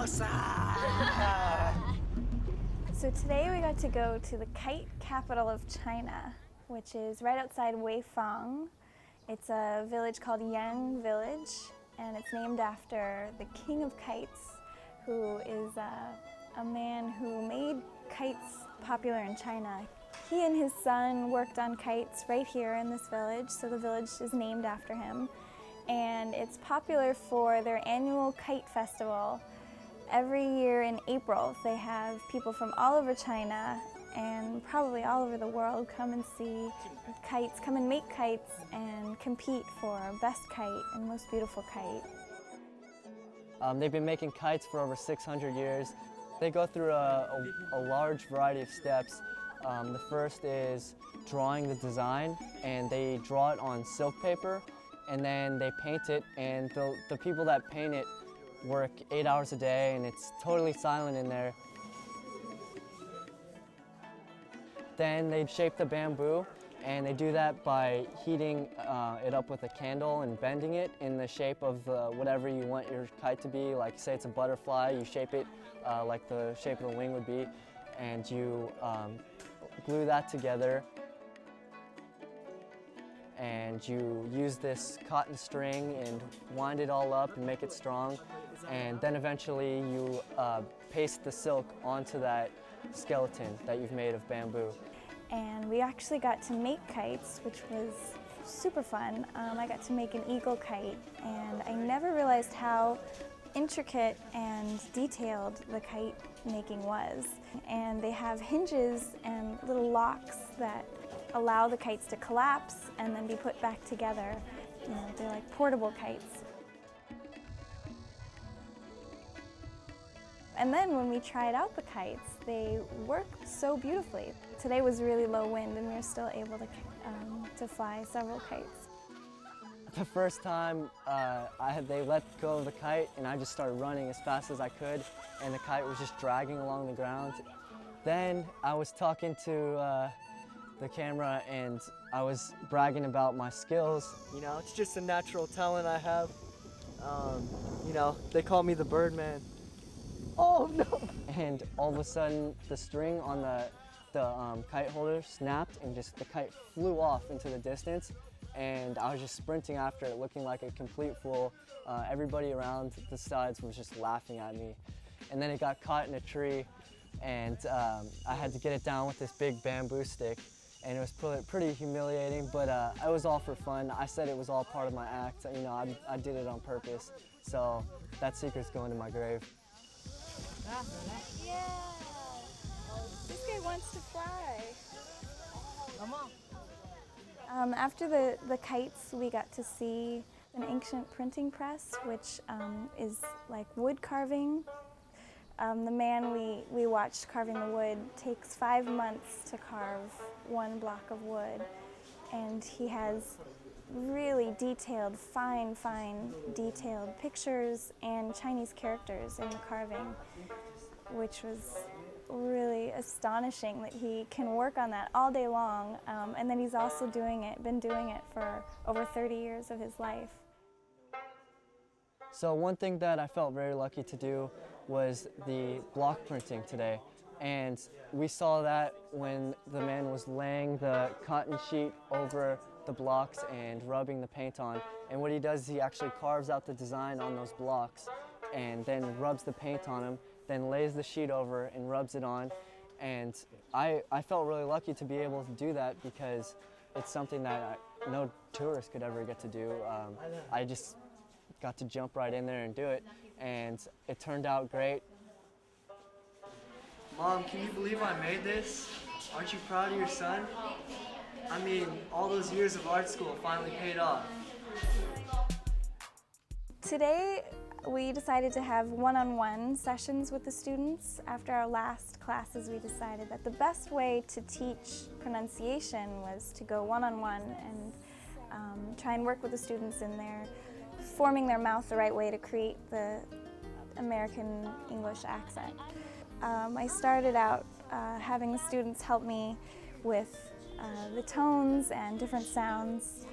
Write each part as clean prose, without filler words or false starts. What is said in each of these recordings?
So today we got to go to the kite capital of China, which is right outside Weifang. It's a village called Yang Village, and it's named after the king of kites, who is a man who made kites popular in China. He and his son worked on kites right here in this village, so the village is named after him. And it's popular for their annual kite festival. Every year in April, they have people from all over China and probably all over the world come and see kites, come and make kites and compete for best kite and most beautiful kite. They've been making kites for over 600 years. They go through a large variety of steps. The first is drawing the design, and they draw it on silk paper, and then they paint it, and the people that paint it work 8 hours a day, and it's totally silent in there. Then they shape the bamboo, and they do that by heating it up with a candle and bending it in the shape of whatever you want your kite to be. Like say it's a butterfly, you shape it like the shape of the wing would be, and you glue that together. And you use this cotton string and wind it all up and make it strong. And then eventually you paste the silk onto that skeleton that you've made of bamboo. And we actually got to make kites, which was super fun. I got to make an eagle kite, and I never realized how intricate and detailed the kite making was. And they have hinges and little locks that allow the kites to collapse and then be put back together. You know, they're like portable kites. And then when we tried out the kites, they worked so beautifully. Today was really low wind and we were still able to fly several kites. The first time they let go of the kite and I just started running as fast as I could, and the kite was just dragging along the ground. Then I was talking to the camera and I was bragging about my skills. You know, it's just a natural talent I have. You know, they call me the Birdman. Oh no! And all of a sudden the string on the kite holder snapped and just the kite flew off into the distance, and I was just sprinting after it looking like a complete fool. Everybody around the sides was just laughing at me. And then it got caught in a tree, and I had to get it down with this big bamboo stick, and it was pretty humiliating, but it was all for fun. I said it was all part of my act. You know, I did it on purpose, so that secret's going to my grave. Yeah! This guy wants to fly. Come on. After the kites, we got to see an ancient printing press, which is like wood carving. The man we watched carving the wood takes 5 months to carve one block of wood, and he has really detailed, fine detailed pictures and Chinese characters in the carving, which was really astonishing that he can work on that all day long, and then he's also been doing it for over 30 years of his life. So one thing that I felt very lucky to do was the block printing today. And we saw that when the man was laying the cotton sheet over the blocks and rubbing the paint on. And what he does is he actually carves out the design on those blocks and then rubs the paint on them, then lays the sheet over and rubs it on. And I felt really lucky to be able to do that because it's something that no tourist could ever get to do. I just got to jump right in there and do it, and it turned out great. Mom, can you believe I made this? Aren't you proud of your son? I mean, all those years of art school finally paid off. Today, we decided to have one-on-one sessions with the students. After our last classes, we decided that the best way to teach pronunciation was to go one-on-one and try and work with the students in their forming their mouth the right way to create the American English accent. I started out having the students help me with the tones and different sounds.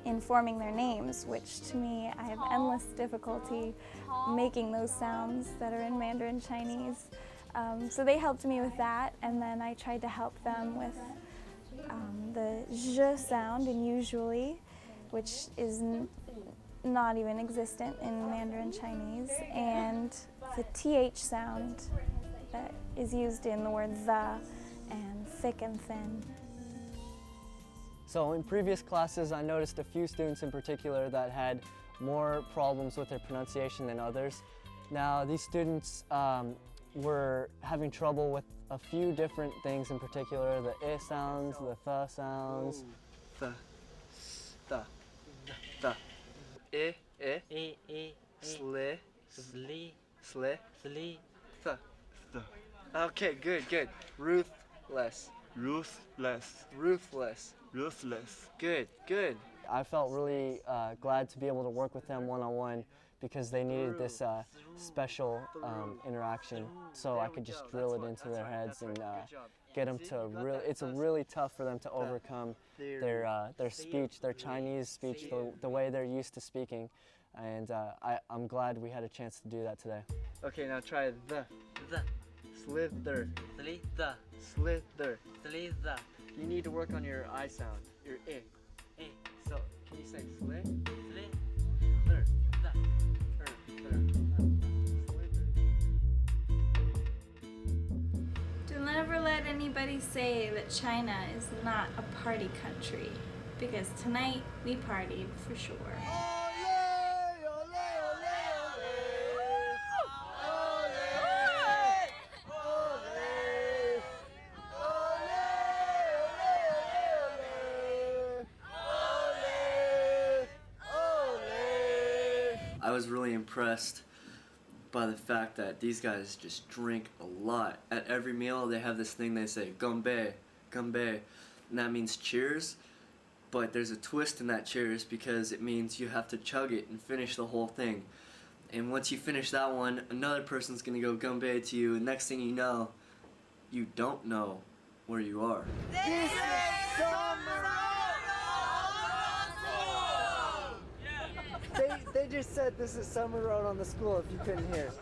in forming their names, which to me, I have endless difficulty making those sounds that are in Mandarin Chinese. So they helped me with that, and then I tried to help them with the zh sound in usually, which is not even existent in Mandarin Chinese, and the th sound that is used in the word the and thick and thin. So in previous classes, I noticed a few students in particular that had more problems with their pronunciation than others. Now these students were having trouble with a few different things in particular, the I sounds, the th sounds. The, I, sli, sli, the. Okay, good. Ruthless. Good. I felt really glad to be able to work with them one-on-one because they needed this special interaction, so I could just drill it into their heads and get them to really, it's really tough for them to overcome their speech, their Chinese speech, the way they're used to speaking, and I'm glad we had a chance to do that today. Okay, now try the. Slither. You need to work on your I sound, your I. So, can you say slit? Don't ever let anybody say that China is not a party country, because tonight we partied for sure. I was really impressed by the fact that these guys just drink a lot. At every meal they have this thing they say, "Gombe," and that means cheers, but there's a twist in that cheers because it means you have to chug it and finish the whole thing. And once you finish that one, another person's gonna go "Gombe" to you, and next thing you know, you don't know where you are. This is summer! They just said this is Summer Road on the school if you couldn't hear.